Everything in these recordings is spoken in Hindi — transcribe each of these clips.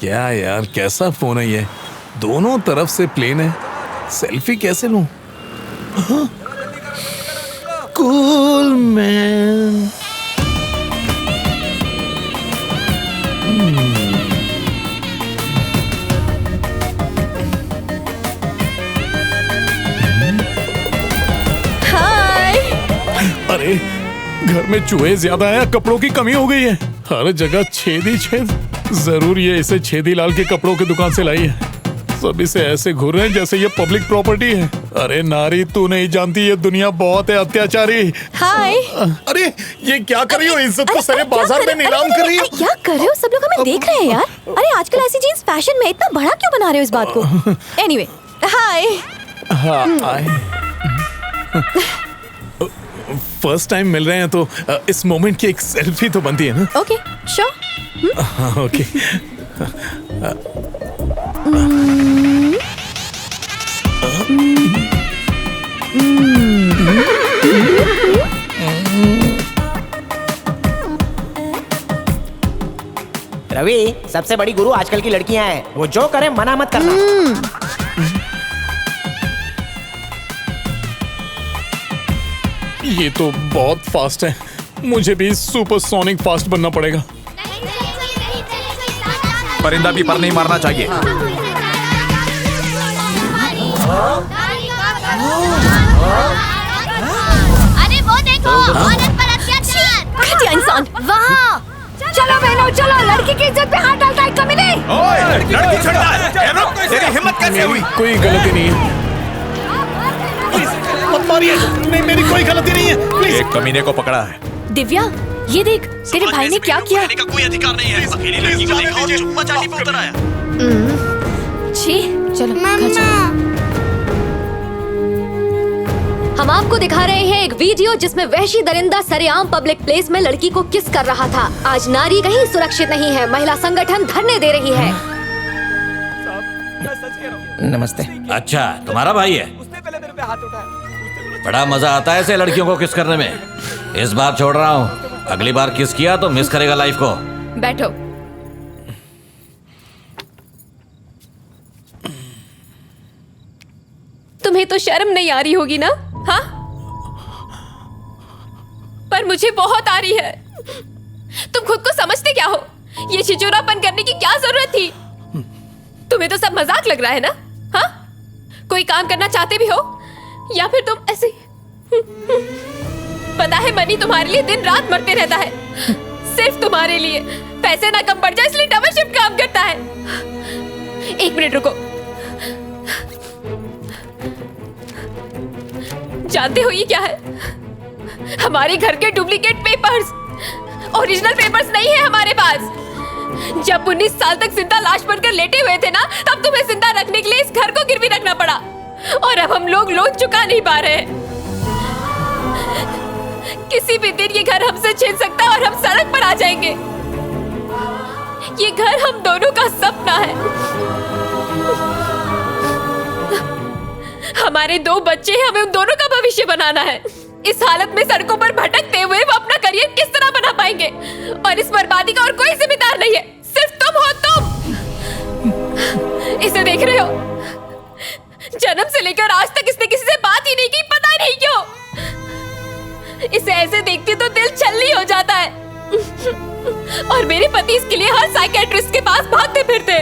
क्या यार, कैसा फोन है ये? दोनों तरफ से प्लेन है, सेल्फी कैसे लूं? Cool man. हाय। अरे घर में चूहे ज्यादा है, कपड़ों की कमी हो गई है, हर जगह छेद ही छेद। जरूर ये इसे छेदी लाल के कपड़ों की दुकान से लाई है। सब इसे ऐसे घूर रहे हैं जैसे ये पब्लिक प्रॉपर्टी है। अरे नारी, तू नहीं जानती ये दुनिया बहुत है अत्याचारी। हाय। अरे ये क्या कर रही हो? इज्जत को सारे बाजार में नीलाम कर रही हो। क्या कर रहे हो? सब लोग हमें देख रहे हैं यार। अरे आजकल ऐसी जीन्स फैशन में, इतना बड़ा क्यों बना रहे हो इस बात को? एनीवे, हाय। फर्स्ट टाइम मिल रहे हैं तो इस मोमेंट की एक सेल्फी तो बनती है ना? Okay, sure. ओके। रवि, सबसे बड़ी गुरु आजकल की लड़कियां हैं। वो जो करे मना मत करना। ये तो बहुत फास्ट है, मुझे भी सुपरसोनिक फास्ट बनना पड़ेगा। परिंदा भी पर नहीं मारना चाहिए। अरे वो देखो, औरत पर अत्याचार। घटिया इंसान। वाह, चलो बहनों चलो, लड़की की इज्जत पे हाथ डालता है कमीने। लड़की छड़ता है। रुक, तेरी हिम्मत कैसे हुई? कोई गलती नहीं है। मत मारिए। नहीं, मेरी कोई गलती नहीं है, प्लीज। एक कमीने को पकड़ा है। दिव्या, ये देख, तेरे भाई ने क्या किया। का कोई अधिकार नहीं है। अकेली लड़की को देखा और चुम्मा चाटी पे उतर आया। छी, चलो घर चलो। हम आपको दिखा रहे हैं एक वीडियो जिसमें वहशी दरिंदा सरेआम पब्लिक प्लेस में लड़की को किस कर रहा था। आज नारी कहीं सुरक्षित नहीं है, महिला संगठन धरने दे रही है। नमस्ते। अच्छा, तुम्हारा भाई है? बड़ा मजा आता है ऐसे लड़कियों को किस करने में। इस बार छोड़ रहा हूँ, अगली बार किस किया तो मिस करेगा लाइफ को। बैठो। तुम्हें तो शर्म नहीं आ रही होगी ना? हाँ, पर मुझे बहुत आ रही है। तुम खुद को समझते क्या हो? ये छिचोरापन करने की क्या जरूरत थी? तुम्हें तो सब मजाक लग रहा है ना? हाँ, कोई काम करना चाहते भी हो या फिर तुम ऐसे? पता है मनी तुम्हारे लिए दिन रात मरते रहता है, सिर्फ तुम्हारे लिए। पैसे ना कम पड़ जाए इसलिए डबल शिफ्ट काम करता है। एक मिनट रुको। जानते हो ये क्या है? हमारे घर के डुप्लीकेट पेपर्स। ओरिजिनल पेपर्स नहीं है हमारे पास। जब 19 साल तक जिंदा लाश बनकर लेटे हुए थे ना, तब तुम्हें जिंदा रखने के लिए इस घर को गिरवी रखना पड़ा, और अब हम लोग लोन चुका नहीं पा रहे हैं। किसी भी दिन ये घर हमसे छीन सकता है और हम सड़क पर आ जाएंगे। ये घर हम दोनों का सपना है। हमारे 2 बच्चे हैं, हमें उन दोनों का भविष्य बनाना है। इस हालत में सड़कों पर भटकते हुए वो अपना करियर किस तरह बना पाएंगे? और इस बर्बादी का और कोई जिम्मेदार नहीं है, सिर्फ तुम हो। तुम इसे देख रहे हो? जन्म से लेकर आज तक इसने किसी से बात ही नहीं की, पता नहीं क्यों। इसे ऐसे देखती तो दिल छल्ली हो जाता है। और मेरे पति इसके लिए हर साइकियाट्रिस्ट के पास भागते फिरते,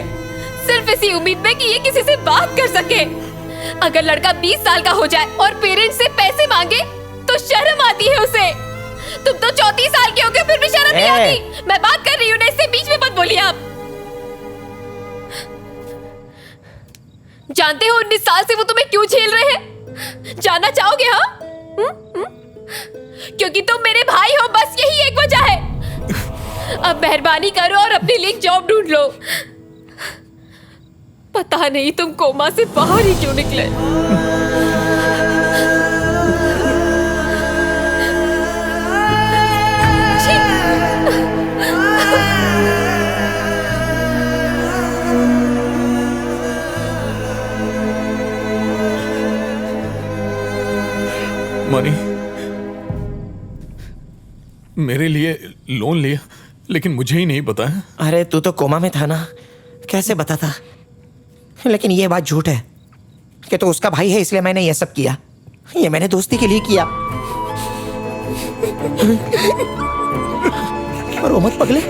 सिर्फ इसी उम्मीद में कि ये किसी से बात कर सके। अगर लड़का 20 साल का हो जाए और पेरेंट्स से पैसे मांगे तो शर्म आती है उसे। तुम तो 34 साल के हो गए, फिर भी शर्म नहीं आती। मैं बात कर रही हूँ ना, इससे बीच में मत बोलिए आप। जानते हो 19 साल से वो तुम्हें क्यों झेल रहे हैं? जानना चाहोगे? हाँ, क्योंकि तुम मेरे भाई हो, बस यही एक वजह है। अब मेहरबानी करो और अपने लिए जॉब ढूंढ लो। पता नहीं तुम कोमा से बाहर ही क्यों निकले। मनी, मेरे लिए लोन लिया लेकिन मुझे ही नहीं बताया। अरे तू तो कोमा में था ना, कैसे बताता, लेकिन ये बात झूठ है कि तो उसका भाई है इसलिए मैंने ये सब किया। ये मैंने दोस्ती के लिए किया। और मत पगले,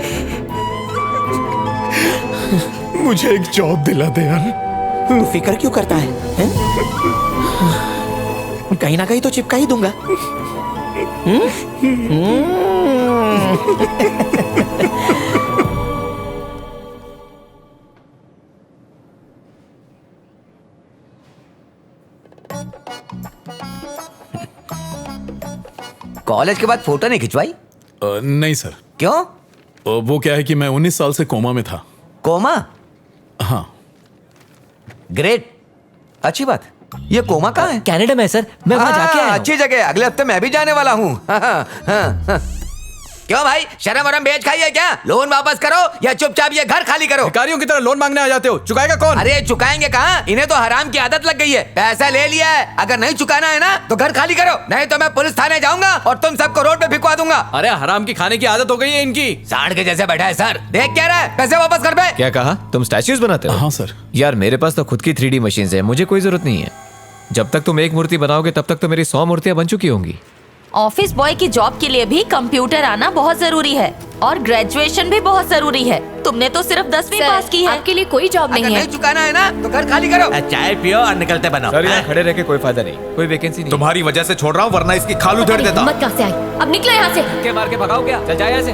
मुझे एक जॉब दिला दे यार। तू फिक्र क्यों करता है, हैं? कहीं ना कहीं तो चिपका ही दूंगा। कॉलेज के बाद फोटो नहीं खिंचवाई? नहीं सर। क्यों? वो क्या है कि मैं 19 साल से कोमा में था। कोमा? हाँ। ग्रेट, अच्छी बात। ये कोमा कहाँ है? कनाडा में सर, मैं वहां जाके आया हूं। अच्छी जगह, अगले हफ्ते मैं भी जाने वाला हूँ। क्यों भाई, शर्म वरम बेच खाई है क्या? लोन वापस करो या चुपचाप ये घर खाली करो। भिखारियों की तरह लोन मांगने आ जाते हो, चुकाएगा कौन? अरे चुकाएंगे कहाँ, इन्हें तो हराम की आदत लग गई है। पैसा ले लिया है, अगर नहीं चुकाना है ना तो घर खाली करो, नहीं तो मैं पुलिस थाने जाऊंगा और तुम सबको रोड पे भिखवा दूंगा। अरे हराम की खाने की आदत हो गई है इनकी। सांड के जैसे बैठा है सर, देख क्या रहा है, पैसे वापस कर पे। क्या कहा? तुम स्टैच्यूज बनाते हो? हाँ सर। यार मेरे पास तो खुद की 3D मशीन है, मुझे कोई जरूरत नहीं है। जब तक तुम एक मूर्ति बनाओगे तब तक तो मेरी 100 मूर्तियां बन चुकी होंगी। ऑफिस बॉय की जॉब के लिए भी कंप्यूटर आना बहुत जरूरी है और ग्रेजुएशन भी बहुत जरूरी है। तुमने तो सिर्फ 10वीं पास की है। आपके लिए कोई जॉब अगर नहीं चुकाना है ना तो घर खाली करो। चाय पियो और निकलते बनाओ। सर यहाँ खड़े रह के कोई फायदा नहीं, कोई वैकेंसी नहीं। तुम्हारी वजह से छोड़ रहा हूँ, वरना इसकी खाल उधेड़ देता। हिम्मत कहाँ से आई? अब निकलो यहाँ से। के मार के भगाओ क्या? चल जाए यहाँ से।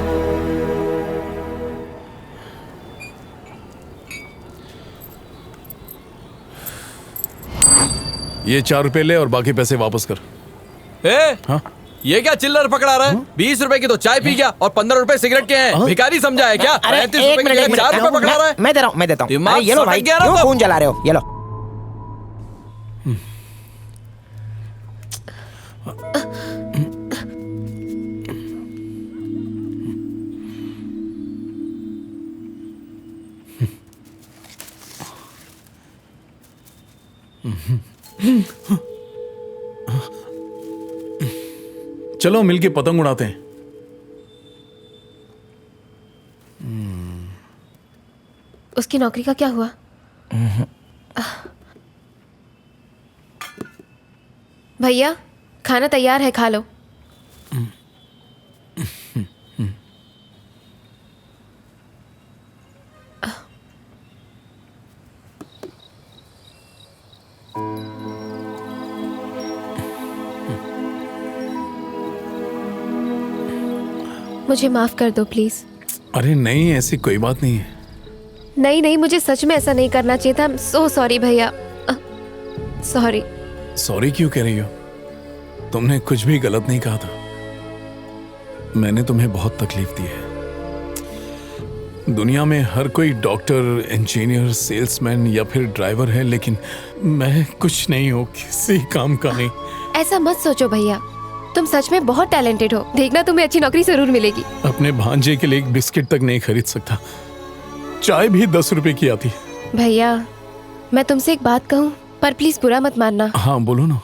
ये 4 रुपए ले और बाकी पैसे वापस कर। हाँ? ये क्या चिल्लर पकड़ा रहा है? 20 रुपए की तो चाय पी गया और 15 रुपए सिगरेट के हैं। भिखारी समझा है क्या? 35 रुपए के लिए 4 रुपए पकड़ा रहा है। मैं दे रहा हूँ, मैं देता हूँ। दिमाग अरे ये लो सटक भाई, गया ना क्यों तो? खून जला रहे हो? ये लो। चलो मिलके पतंग उड़ाते हैं। उसकी नौकरी का क्या हुआ? भैया खाना तैयार है, खा लो। मुझे माफ कर दो प्लीज। अरे नहीं, ऐसी कोई बात नहीं है। नहीं नहीं, मुझे सच में ऐसा नहीं करना चाहिए था। सो सॉरी भैया, सॉरी। सॉरी क्यों कह रही हो? तुमने कुछ भी गलत नहीं कहा था। मैंने तुम्हें बहुत तकलीफ दी है। दुनिया में हर कोई डॉक्टर, इंजीनियर, सेल्समैन या फिर ड्राइवर है, लेकिन मैं कुछ नहीं हूँ, किसी काम का नहीं। ऐसा मत सोचो भैया, तुम सच में बहुत टैलेंटेड हो। देखना तुम्हें अच्छी नौकरी जरूर मिलेगी। अपने भांजे के लिए एक बिस्किट तक नहीं खरीद सकता, चाय भी 10 रुपए की आती है। भैया मैं तुमसे एक बात कहूँ, पर प्लीज बुरा मत मानना। हाँ बोलो ना।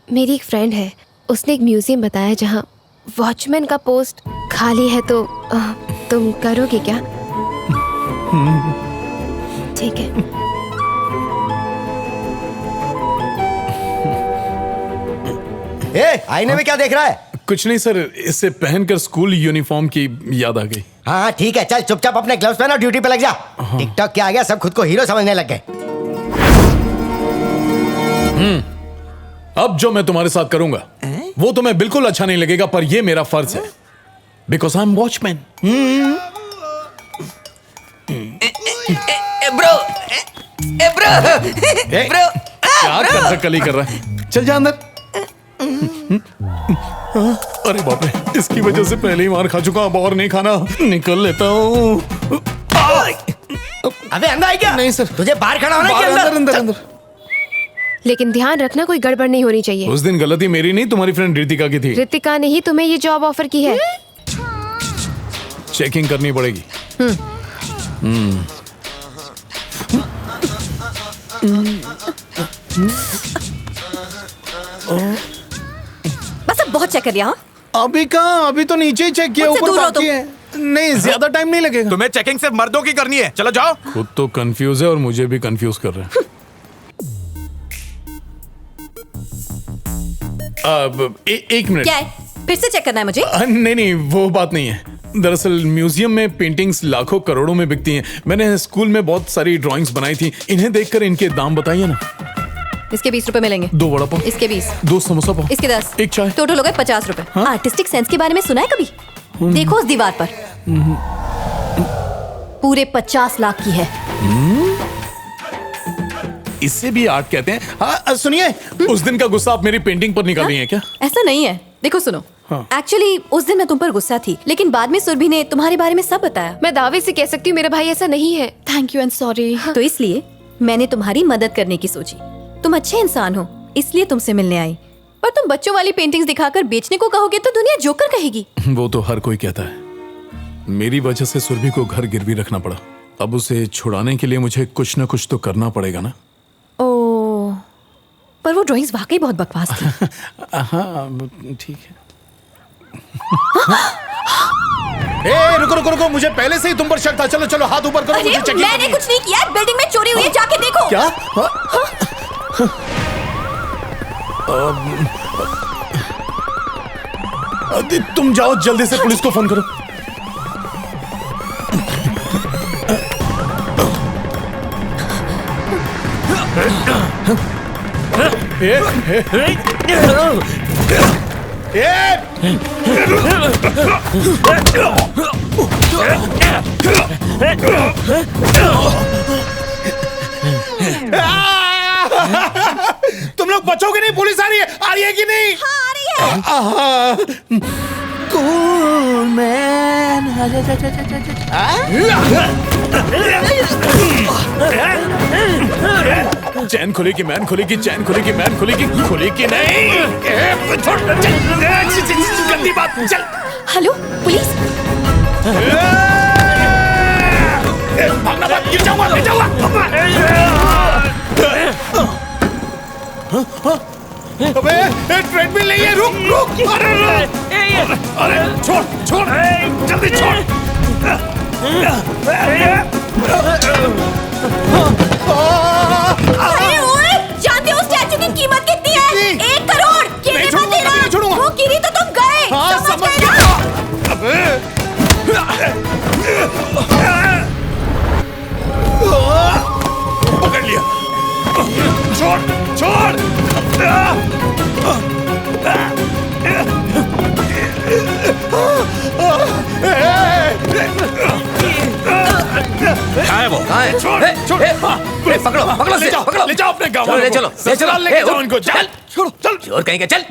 मेरी एक फ्रेंड है, उसने एक म्यूजियम बताया जहाँ वॉचमैन का पोस्ट खाली है, तो तुम करोगे क्या? ठीक है। आईने में क्या देख रहा है? कुछ नहीं सर, इससे पहनकर स्कूल यूनिफॉर्म की याद आ गई। हाँ ठीक है, चल चुपचाप अपने ग्लव्स पहन और ड्यूटी पे लग जा। टिकटॉक क्या आ गया, सब खुद को हीरो समझने लग गए। अब जो मैं तुम्हारे साथ करूंगा वो तुम्हें बिल्कुल अच्छा नहीं लगेगा, पर ये मेरा फर्ज है, because I am watchman. Bro क्या कली कर रहा है? चल जा अंदर। अरे बाप रे, इसकी वजह से पहले ही मार खा चुका, अब और नहीं खाना। निकल लेता हूँ। अबे अंदर आई क्या? नहीं सर, तुझे बाहर खड़ा होना है कि अंदर अंदर अंदर। लेकिन ध्यान रखना, कोई गड़बड़ नहीं होनी चाहिए। उस दिन गलती मेरी नहीं, तुम्हारी फ्रेंड रितिका की थी। रितिका ने ही तुम्हें ये जॉब ऑफर की है। चेकिंग करनी पड़ेगी। बस अब बहुत चेक कर लिया। अभी कहाँ, अभी तो नीचे ही चेक किया, मुझसे ऊपर दूर हो बाकी तुम। है। नहीं ज्यादा टाइम नहीं लगेगा। तुम्हें चेकिंग सिर्फ मर्दों की करनी है, चलो जाओ। खुद तो कंफ्यूज है और मुझे भी कंफ्यूज कर रहे हैं। अब एक मिनट। क्या है? फिर से चेक करना है मुझे? नहीं वो बात नहीं है। दरअसल म्यूजियम में पेंटिंग्स लाखों करोड़ों में बिकती हैं। मैंने स्कूल में बहुत सारी ड्राइंग्स बनाई थी, इन्हें देखकर इनके दाम बताइए ना। इसके 20 रुपए मिलेंगे। 2 वड़ा पाव। इसके 20। 2 समोसा पाव। इसके 10। एक चाय। टोटल हो गए 50 रुपए। आर्टिस्टिक सेंस के बारे में सुना है कभी? देखो उस दीवार पर, पूरे 50 लाख की है। इससे भी आर्ट कहते हैं। हाँ सुनिए, उस दिन का गुस्सा आप मेरी पेंटिंग पर निकाल रही हैं क्या? ऐसा नहीं है, देखो सुनो। हाँ। एक्चुअली उस दिन मैं तुम पर गुस्सा थी, लेकिन बाद में सुरभि ने तुम्हारे बारे में सब बताया। मैं दावे से कह सकती हूँ मेरा भाई ऐसा नहीं है। Thank you and sorry. तो इसलिए मैंने तुम्हारी मदद करने की सोची। तुम अच्छे इंसान हो, इसलिए तुमसे मिलने आई। पर तुम बच्चों वाली पेंटिंग्स दिखाकर बेचने को कहोगे तो दुनिया जोकर कहेगी। वो तो हर कोई कहता है। मेरी वजह से सुरभि को घर गिरवी रखना पड़ा। अब उसे छुड़ाने के लिए मुझे कुछ न कुछ तो करना पड़ेगा ना। ओह, पर वो ड्राइंग्स वाकई बहुत बकवास थी। हाँ ठीक है। रुको, मुझे पहले से ही तुम पर शक था। चलो चलो हाथ ऊपर करो। अरे मैंने कुछ नहीं किया, बिल्डिंग में चोरी हुई है, जाके देखो। क्या? तुम जाओ जल्दी से, पुलिस को फोन करो। तुम लोग बचोगे नहीं, पुलिस आ रही है कि नहीं? हाँ, आ रही है। Cool man. चैन खुलेगी, मैन खुलेगी, चैन खुलेगी, मैन खुलेगी, खुलेगी नहीं। गंदी बात। चल। Hello police. भागना मत, गिर जाऊंगा, गिर जाऊंगा। अबे ट्रेडमिल नहीं है, रुक। अरे छोड़, जल्दी छोड़। अरे ओए, जानते हो स्टैचू की कीमत कितनी है? 1 करोड़। गिरने मत देना। वो गिरी तो तुम गए। समझ गए? पकड़ लिया। छोड़। कहाँ है वो? छोड़। पकड़ो ले जाओ अपने गाँव। ले चलो ले जाओ इनको। चल चोर कहीं का, चल।